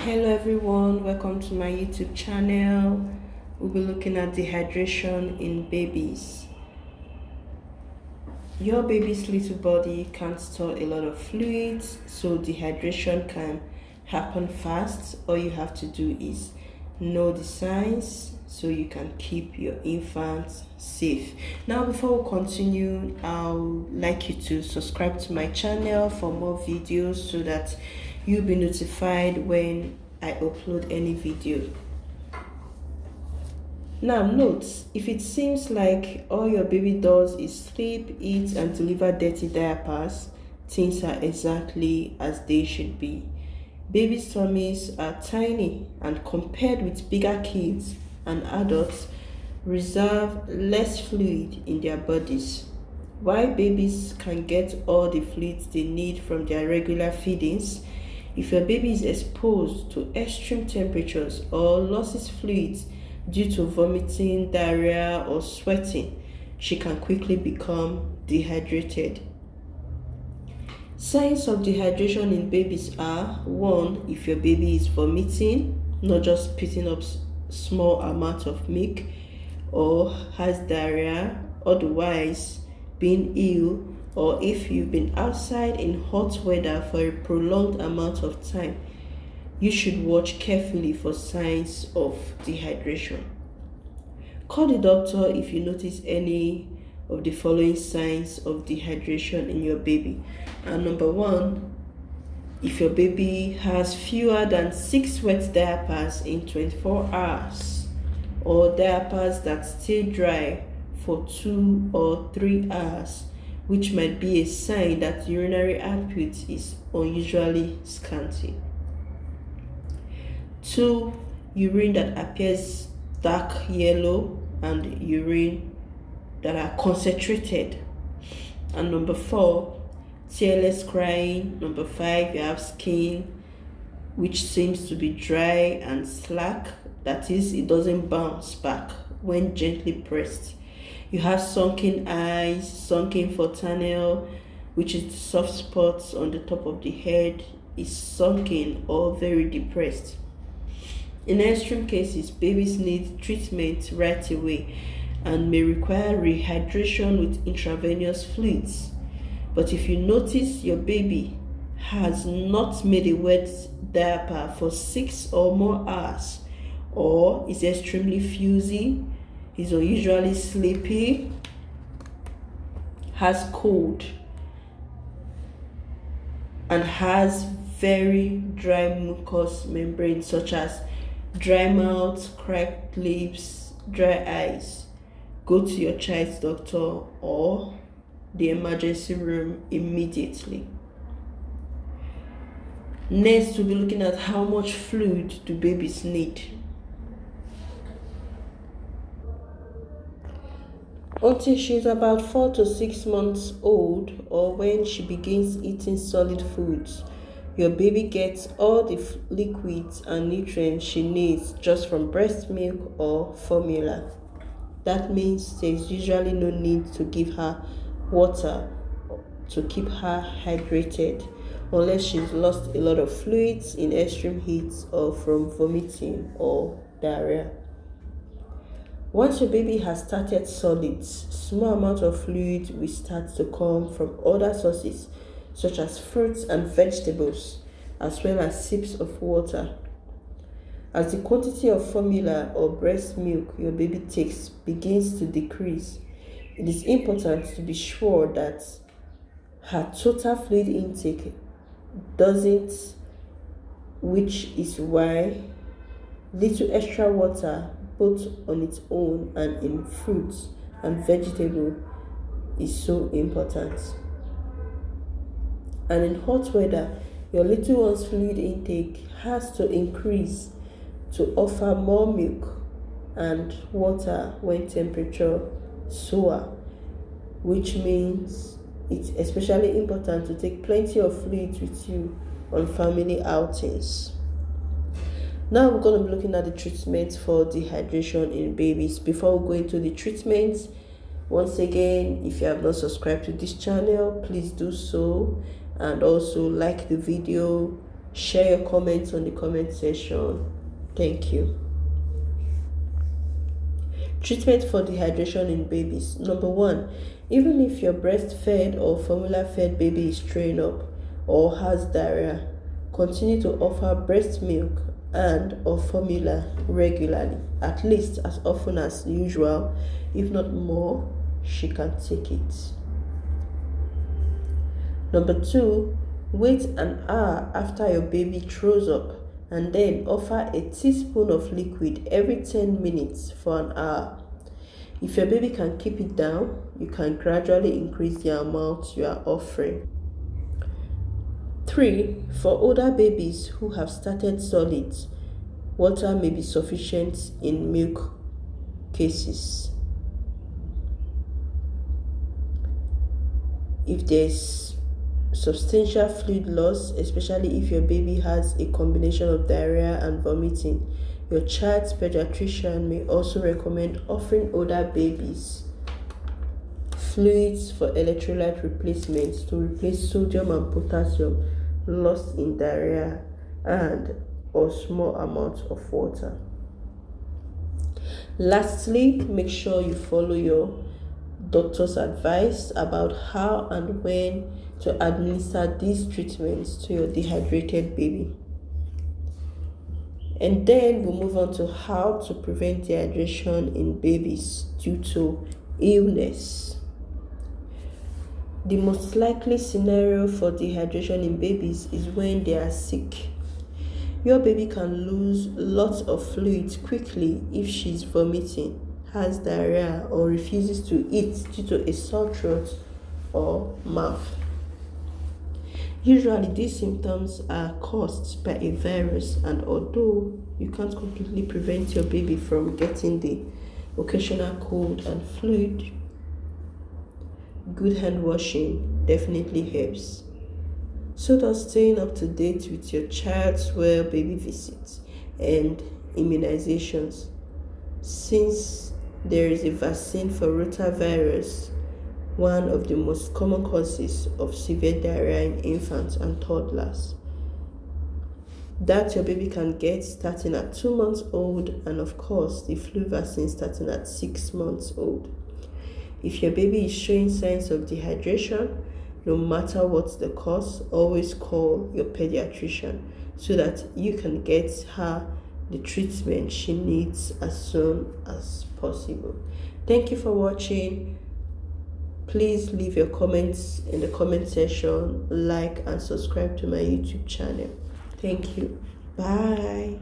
Hello everyone, welcome to my YouTube channel. We'll be looking at dehydration in babies. Your baby's little body can't store a lot of fluids, so dehydration can happen fast. All you have to do is know the signs so you can keep your infant safe. Now before we continue, I would like you to subscribe to my channel for more videos so that you'll be notified when I upload any video. Now note, if it seems like all your baby does is sleep, eat and deliver dirty diapers, things are exactly as they should be. Babies' tummies are tiny and compared with bigger kids and adults, reserve less fluid in their bodies. While babies can get all the fluids they need from their regular feedings, if your baby is exposed to extreme temperatures or loses fluids due to vomiting, diarrhea, or sweating, she can quickly become dehydrated. Signs of dehydration in babies are: 1. If your baby is vomiting, not just spitting up small amount of milk, or has diarrhea, otherwise being ill, or if you've been outside in hot weather for a prolonged amount of time, you should watch carefully for signs of dehydration. Call the doctor if you notice any of the following signs of dehydration in your baby. And number 1, if your baby has fewer than 6 wet diapers in 24 hours, or diapers that stay dry for 2 or 3 hours, which might be a sign that urinary output is unusually scanty. 2. Urine that appears dark yellow and urine that are concentrated. And number 4, tearless crying. Number 5, you have skin which seems to be dry and slack, that is, it doesn't bounce back when gently pressed. You have sunken eyes, sunken fontanelle, which is the soft spots on the top of the head, is sunken or very depressed. In extreme cases, babies need treatment right away and may require rehydration with intravenous fluids. But if you notice your baby has not made a wet diaper for 6 or more hours, or is extremely fuzzy, is unusually sleepy, has cold, and has very dry mucous membrane such as dry mouth, cracked lips, dry eyes, go to your child's doctor or the emergency room immediately. Next, we'll be looking at how much fluid do babies need. Until she's about 4 to 6 months old, or when she begins eating solid foods, your baby gets all the liquids and nutrients she needs just from breast milk or formula. That means there's usually no need to give her water to keep her hydrated, unless she's lost a lot of fluids in extreme heat or from vomiting or diarrhea. Once your baby has started solids, small amount of fluid will start to come from other sources such as fruits and vegetables, as well as sips of water. As the quantity of formula or breast milk your baby takes begins to decrease, it is important to be sure that her total fluid intake doesn't, which is why little extra water both on its own and in fruits and vegetable is so important. And in hot weather, your little one's fluid intake has to increase to offer more milk and water when temperature soar, which means it's especially important to take plenty of fluids with you on family outings. Now we're going to be looking at the treatment for dehydration in babies. Before we go into the treatment, once again, if you have not subscribed to this channel, please do so, and also like the video, Share your comments on the comment section. Thank you. Treatment for dehydration in babies. Number 1, even if your breastfed or formula fed baby is throwing up or has diarrhea, continue to offer breast milk and or formula regularly, at least as often as usual. If not more, she can take it. Number 2, wait an hour after your baby throws up and then offer a teaspoon of liquid every 10 minutes for an hour. If your baby can keep it down, you can gradually increase the amount you are offering. 3, for older babies who have started solids, water may be sufficient in milk cases. If there's substantial fluid loss, especially if your baby has a combination of diarrhea and vomiting, your child's pediatrician may also recommend offering older babies fluids for electrolyte replacements to replace sodium and potassium lost in diarrhea and or small amounts of water. Lastly, make sure you follow your doctor's advice about how and when to administer these treatments to your dehydrated baby. And then we'll move on to how to prevent dehydration in babies due to illness. The most likely scenario for dehydration in babies is when they are sick. Your baby can lose lots of fluids quickly if she's vomiting, has diarrhea, or refuses to eat due to a sore throat or mouth. Usually these symptoms are caused by a virus, and although you can't completely prevent your baby from getting the occasional cold and fluid, good hand washing definitely helps. So does staying up to date with your child's well baby visits and immunizations. Since there is a vaccine for rotavirus, one of the most common causes of severe diarrhea in infants and toddlers, that your baby can get starting at 2 months old, and of course the flu vaccine starting at 6 months old. If your baby is showing signs of dehydration, no matter what the cause, always call your pediatrician so that you can get her the treatment she needs as soon as possible. Thank you for watching. Please leave your comments in the comment section, like and subscribe to my YouTube channel. Thank you. Bye.